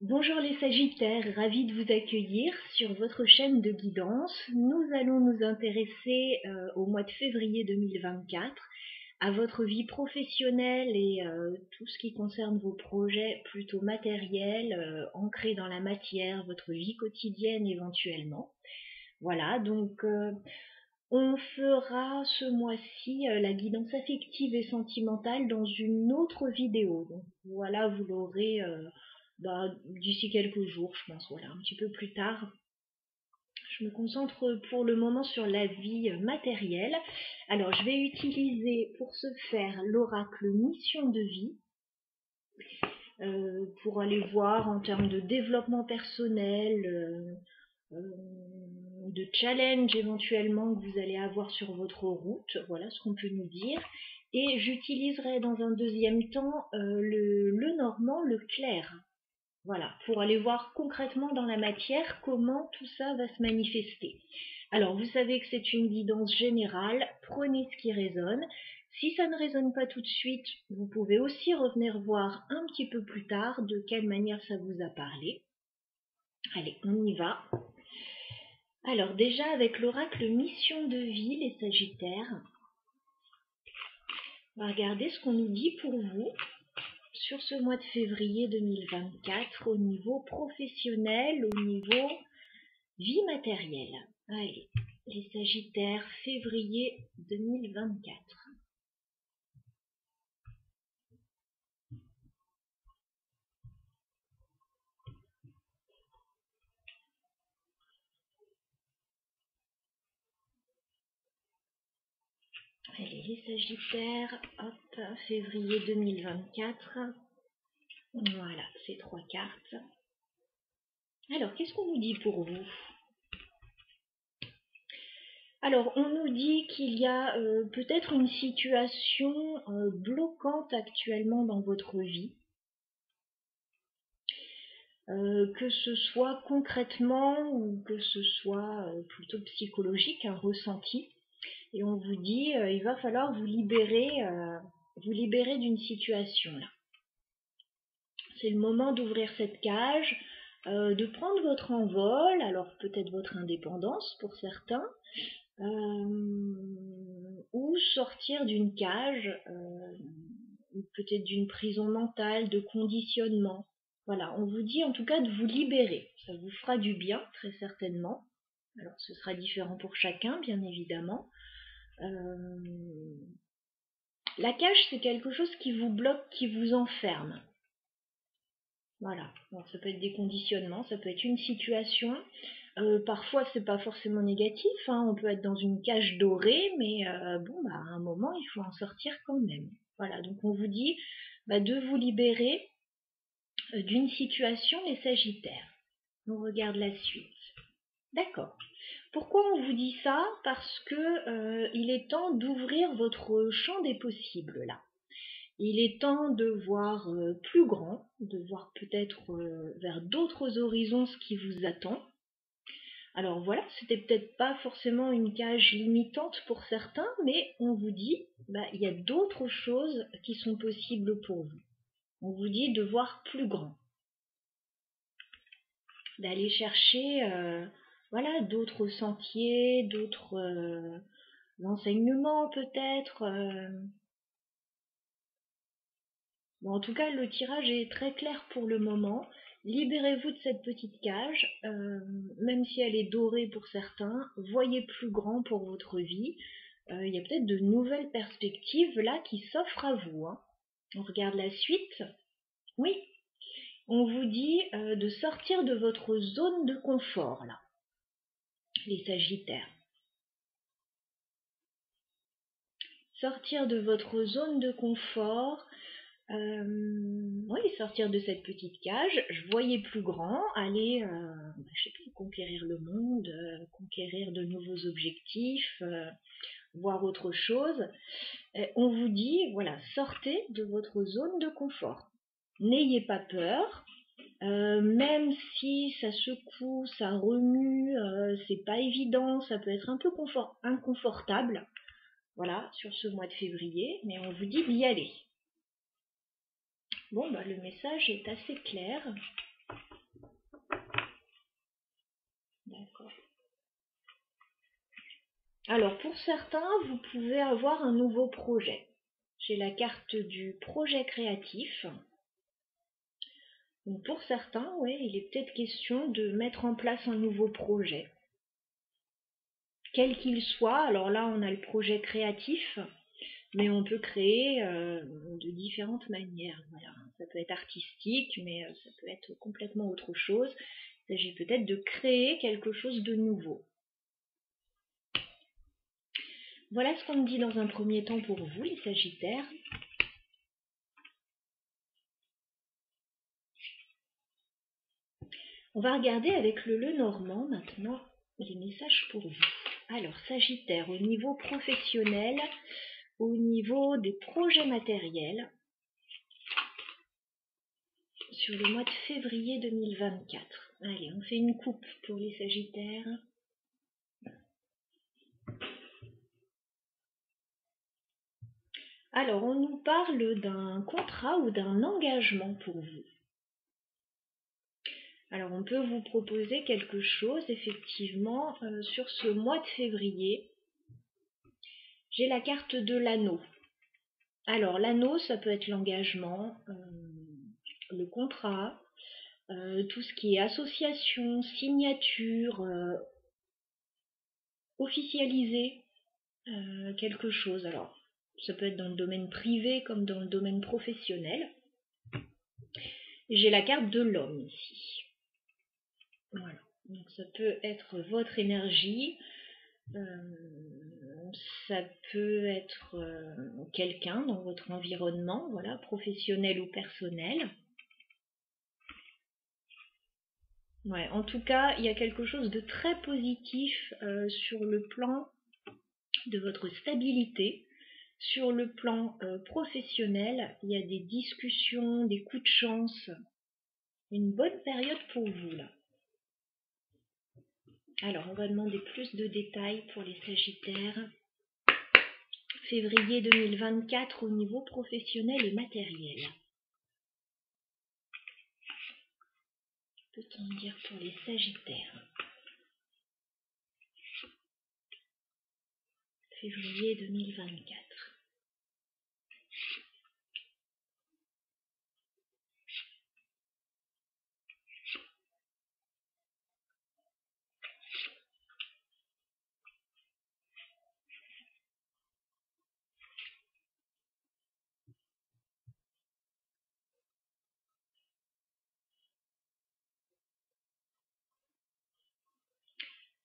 Bonjour les Sagittaires, ravi de vous accueillir sur votre chaîne de guidance. Nous allons nous intéresser au mois de février 2024 à votre vie professionnelle et tout ce qui concerne vos projets plutôt matériels, ancrés dans la matière, votre vie quotidienne éventuellement. Voilà, donc on fera ce mois-ci la guidance affective et sentimentale dans une autre vidéo. Donc voilà, vous l'aurez d'ici quelques jours, je pense, voilà, un petit peu plus tard. Je me concentre pour le moment sur la vie matérielle. Alors, je vais utiliser pour ce faire l'oracle mission de vie pour aller voir en termes de développement personnel, de challenge éventuellement que vous allez avoir sur votre route, voilà ce qu'on peut nous dire. Et j'utiliserai dans un deuxième temps le normand, le clair. Voilà, pour aller voir concrètement dans la matière comment tout ça va se manifester. Alors, vous savez que c'est une guidance générale, prenez ce qui résonne. Si ça ne résonne pas tout de suite, vous pouvez aussi revenir voir un petit peu plus tard de quelle manière ça vous a parlé. Allez, on y va. Alors déjà, avec l'oracle mission de vie, les Sagittaires, on va regarder ce qu'on nous dit pour vous sur ce mois de février 2024 au niveau professionnel, au niveau vie matérielle. Allez, les Sagittaires, février 2024. Allez, les Sagittaires, hop, février 2024. Voilà, ces trois cartes. Alors, qu'est-ce qu'on nous dit pour vous ? Alors, on nous dit qu'il y a peut-être une situation bloquante actuellement dans votre vie, que ce soit concrètement ou que ce soit plutôt psychologique, un ressenti. Et on vous dit il va falloir vous libérer d'une situation là. C'est le moment d'ouvrir cette cage, de prendre votre envol, alors peut-être votre indépendance pour certains, ou sortir d'une cage, peut-être d'une prison mentale, de conditionnement. Voilà, on vous dit en tout cas de vous libérer. Ça vous fera du bien, très certainement. Alors ce sera différent pour chacun, bien évidemment. La cage, c'est quelque chose qui vous bloque, qui vous enferme. Voilà, donc ça peut être des conditionnements, ça peut être une situation. Parfois, c'est pas forcément négatif, hein. On peut être dans une cage dorée, mais à un moment, il faut en sortir quand même. Voilà, donc on vous dit de vous libérer d'une situation, les Sagittaires. On regarde la suite. D'accord. Pourquoi on vous dit ça ? Parce que il est temps d'ouvrir votre champ des possibles là. Il est temps de voir plus grand, de voir peut-être vers d'autres horizons ce qui vous attend. Alors voilà, c'était peut-être pas forcément une cage limitante pour certains, mais on vous dit, il y a d'autres choses qui sont possibles pour vous. On vous dit de voir plus grand, d'aller chercher d'autres sentiers, d'autres enseignements peut-être. Bon, en tout cas, le tirage est très clair pour le moment. Libérez-vous de cette petite cage, même si elle est dorée pour certains. Voyez plus grand pour votre vie. Il y a peut-être de nouvelles perspectives là qui s'offrent à vous. Hein. On regarde la suite. Oui, on vous dit de sortir de votre zone de confort là, les Sagittaires. Sortir de votre zone de confort. Oui, sortir de cette petite cage, je voyais plus grand, aller, je sais plus, conquérir le monde, conquérir de nouveaux objectifs, voir autre chose. On vous dit, voilà, sortez de votre zone de confort. N'ayez pas peur, même si ça secoue, ça remue, c'est pas évident, ça peut être un peu inconfortable, voilà, sur ce mois de février, mais on vous dit d'y aller. Bon, le message est assez clair. Alors pour certains, vous pouvez avoir un nouveau projet. J'ai la carte du projet créatif. Donc pour certains, oui, il est peut-être question de mettre en place un nouveau projet. Quel qu'il soit, alors là on a le projet créatif, mais on peut créer de différentes manières. Voilà. Ça peut être artistique, mais ça peut être complètement autre chose. Il s'agit peut-être de créer quelque chose de nouveau. Voilà ce qu'on me dit dans un premier temps pour vous, les Sagittaires. On va regarder avec le Lenormand maintenant les messages pour vous. Alors, Sagittaire, au niveau professionnel, au niveau des projets matériels, sur le mois de février 2024. Allez, on fait une coupe pour les Sagittaires. Alors, on nous parle d'un contrat ou d'un engagement pour vous. Alors, on peut vous proposer quelque chose, effectivement, sur ce mois de février. J'ai la carte de l'anneau. Alors, l'anneau, ça peut être l'engagement, le contrat, tout ce qui est association, signature, officialiser quelque chose. Alors, ça peut être dans le domaine privé comme dans le domaine professionnel. J'ai la carte de l'homme ici. Voilà. Donc ça peut être votre énergie, ça peut être quelqu'un dans votre environnement, voilà, professionnel ou personnel. Ouais, en tout cas, il y a quelque chose de très positif sur le plan de votre stabilité. Sur le plan professionnel, il y a des discussions, des coups de chance. Une bonne période pour vous là. Alors, on va demander plus de détails pour les Sagittaires. Février 2024 au niveau professionnel et matériel. Peut-on dire pour les Sagittaires? Février 2024.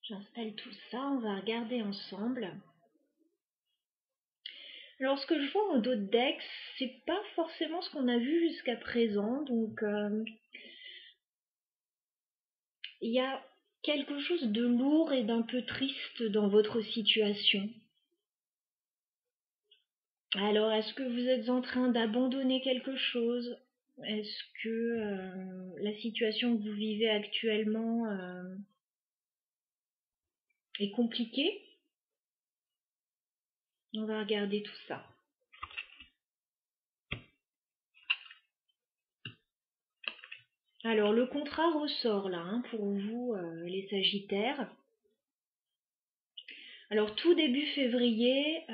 J'installe tout ça, on va regarder ensemble. Alors ce que je vois en dos de deck, c'est pas forcément ce qu'on a vu jusqu'à présent, donc il y a quelque chose de lourd et d'un peu triste dans votre situation. Alors est-ce que vous êtes en train d'abandonner quelque chose? Est-ce que la situation que vous vivez actuellement est compliquée? On va regarder tout ça. Alors le contrat ressort là hein, pour vous les Sagittaires. Alors tout début février,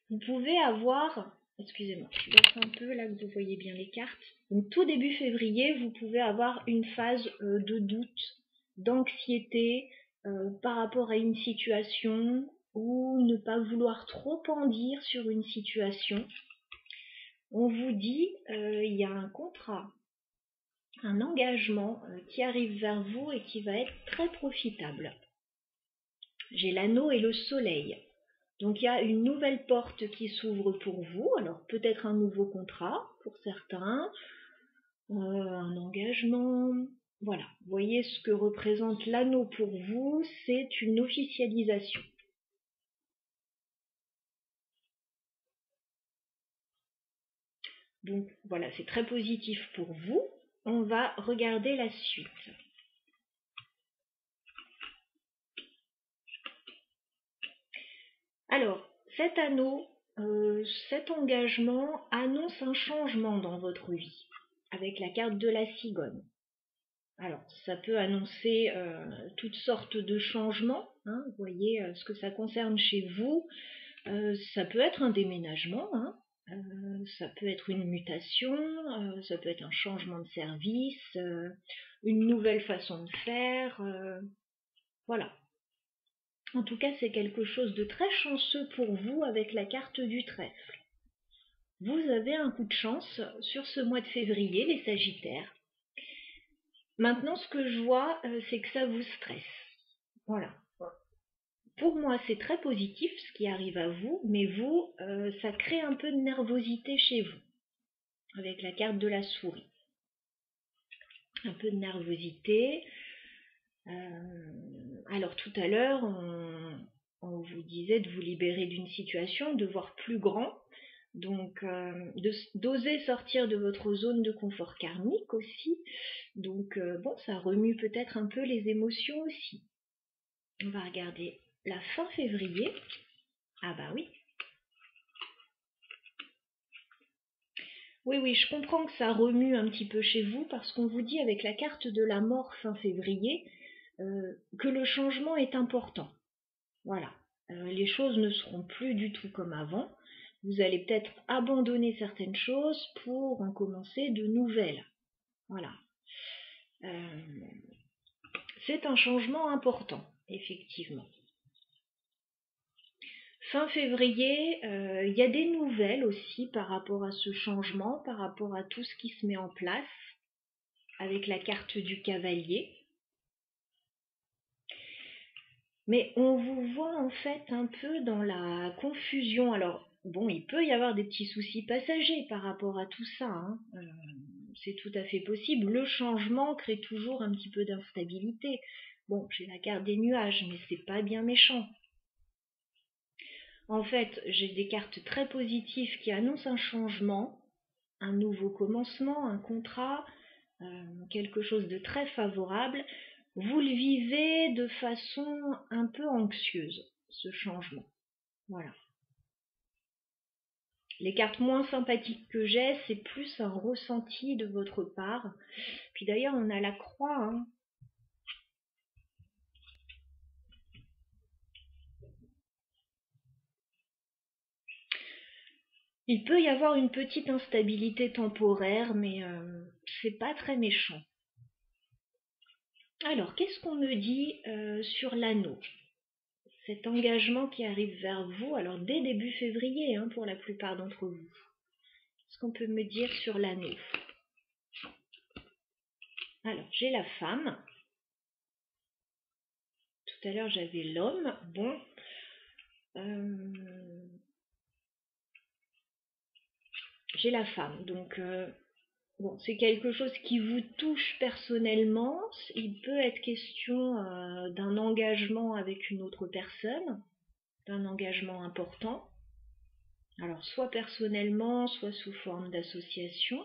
vous pouvez avoir, excusez-moi, je baisse un peu là que vous voyez bien les cartes. Donc tout début février, vous pouvez avoir une phase de doute, d'anxiété par rapport à une situation ou ne pas vouloir trop en dire sur une situation. On vous dit il y a un contrat, un engagement qui arrive vers vous et qui va être très profitable. J'ai l'anneau et le soleil. Donc il y a une nouvelle porte qui s'ouvre pour vous. Alors peut-être un nouveau contrat pour certains, un engagement. Voilà, vous voyez ce que représente l'anneau pour vous, c'est une officialisation. Donc voilà, c'est très positif pour vous. On va regarder la suite. Alors, cet anneau, cet engagement annonce un changement dans votre vie, avec la carte de la cigogne. Alors, ça peut annoncer toutes sortes de changements, hein, vous voyez ce que ça concerne chez vous. Ça peut être un déménagement, hein, ça peut être une mutation, ça peut être un changement de service, une nouvelle façon de faire, voilà. En tout cas, c'est quelque chose de très chanceux pour vous avec la carte du trèfle. Vous avez un coup de chance sur ce mois de février, les Sagittaires. Maintenant, ce que je vois, c'est que ça vous stresse. Voilà. Pour moi, c'est très positif ce qui arrive à vous, mais vous, ça crée un peu de nervosité chez vous, avec la carte de la souris. Un peu de nervosité. Alors tout à l'heure, on vous disait de vous libérer d'une situation, de voir plus grand, donc d'oser sortir de votre zone de confort karmique aussi. Donc bon, ça remue peut-être un peu les émotions aussi. On va regarder la fin février. Ah bah oui. Oui, je comprends que ça remue un petit peu chez vous parce qu'on vous dit avec la carte de la mort fin février que le changement est important. Voilà, les choses ne seront plus du tout comme avant. Vous allez peut-être abandonner certaines choses pour en commencer de nouvelles. Voilà. C'est un changement important, effectivement. Fin février, il y a des nouvelles aussi par rapport à ce changement, par rapport à tout ce qui se met en place, avec la carte du cavalier. Mais on vous voit en fait un peu dans la confusion. Alors, bon, il peut y avoir des petits soucis passagers par rapport à tout ça, hein. C'est tout à fait possible. Le changement crée toujours un petit peu d'instabilité. Bon, j'ai la carte des nuages, mais c'est pas bien méchant. En fait, j'ai des cartes très positives qui annoncent un changement, un nouveau commencement, un contrat, quelque chose de très favorable. Vous le vivez de façon un peu anxieuse, ce changement. Voilà. Les cartes moins sympathiques que j'ai, c'est plus un ressenti de votre part. Puis d'ailleurs, on a la croix, hein. Il peut y avoir une petite instabilité temporaire, mais c'est pas très méchant. Alors, qu'est-ce qu'on me dit sur l'anneau? Cet engagement qui arrive vers vous, alors dès début février, hein, pour la plupart d'entre vous. Qu'est-ce qu'on peut me dire sur l'anneau? Alors, j'ai la femme. Tout à l'heure, j'avais l'homme. Bon. J'ai la femme. Donc, bon, c'est quelque chose qui vous touche personnellement. Il peut être question d'un engagement avec une autre personne, d'un engagement important. Alors, soit personnellement, soit sous forme d'association.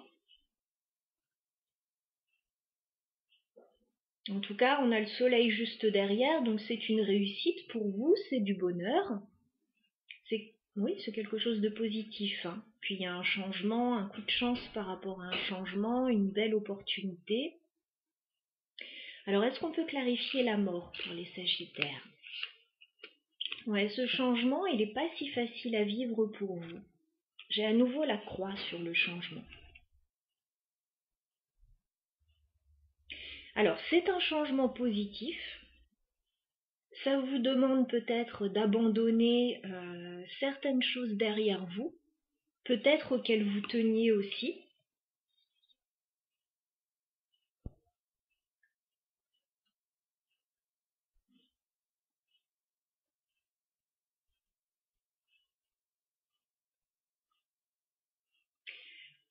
En tout cas, on a le soleil juste derrière, donc c'est une réussite pour vous, c'est du bonheur. Oui, c'est quelque chose de positif, hein. Puis il y a un changement, un coup de chance par rapport à un changement, une belle opportunité. Alors, est-ce qu'on peut clarifier la mort pour les Sagittaires? Ouais, ce changement, il n'est pas si facile à vivre pour vous. J'ai à nouveau la croix sur le changement. Alors, c'est un changement positif. Ça vous demande peut-être d'abandonner certaines choses derrière vous, peut-être auxquelles vous teniez aussi.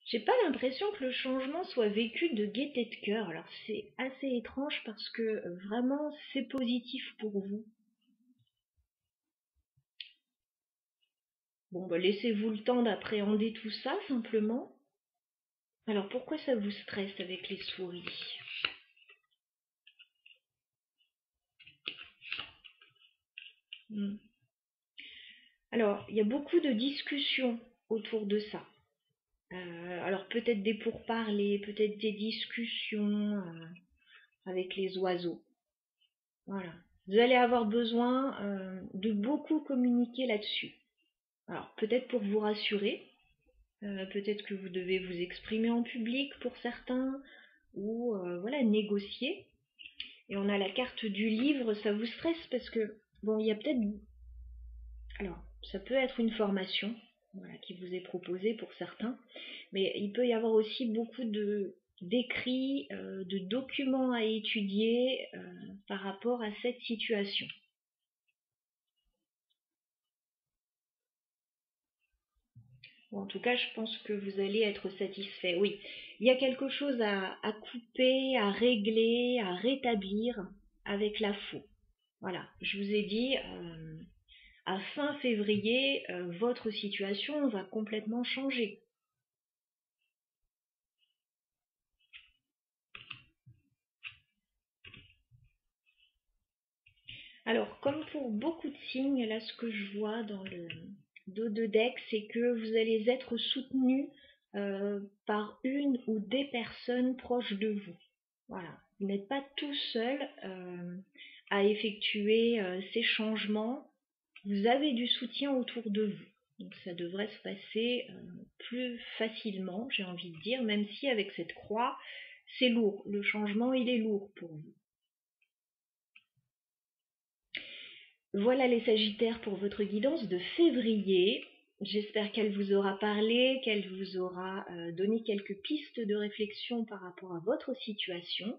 J'ai pas l'impression que le changement soit vécu de gaieté de cœur. Alors c'est assez étrange parce que vraiment c'est positif pour vous. Bon, bah laissez-vous le temps d'appréhender tout ça simplement. Alors pourquoi ça vous stresse avec les souris? Alors il y a beaucoup de discussions autour de ça. Alors peut-être des pourparlers, peut-être des discussions. avec les oiseaux. Voilà. Vous allez avoir besoin de beaucoup communiquer là-dessus. Alors, peut-être pour vous rassurer, peut-être que vous devez vous exprimer en public pour certains, ou voilà, négocier. Et on a la carte du livre, ça vous stresse parce que, bon, il y a peut-être... Alors, ça peut être une formation, voilà, qui vous est proposée pour certains, mais il peut y avoir aussi beaucoup d'écrits, de documents à étudier par rapport à cette situation. Bon, en tout cas, je pense que vous allez être satisfait. Oui, il y a quelque chose à couper, à régler, à rétablir avec la faux. Voilà, je vous ai dit, à fin février, votre situation va complètement changer. Alors, comme pour beaucoup de signes, là, ce que je vois dans le dos de deck, c'est que vous allez être soutenu par une ou des personnes proches de vous. Voilà, vous n'êtes pas tout seul à effectuer ces changements. Vous avez du soutien autour de vous. Donc ça devrait se passer plus facilement, j'ai envie de dire, même si avec cette croix, c'est lourd. Le changement, il est lourd pour vous. Voilà les Sagittaires pour votre guidance de février. J'espère qu'elle vous aura parlé, qu'elle vous aura donné quelques pistes de réflexion par rapport à votre situation.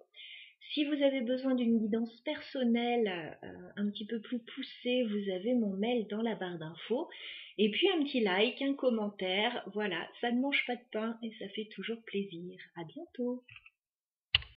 Si vous avez besoin d'une guidance personnelle un petit peu plus poussée, vous avez mon mail dans la barre d'infos. Et puis un petit like, un commentaire, voilà, ça ne mange pas de pain et ça fait toujours plaisir. À bientôt!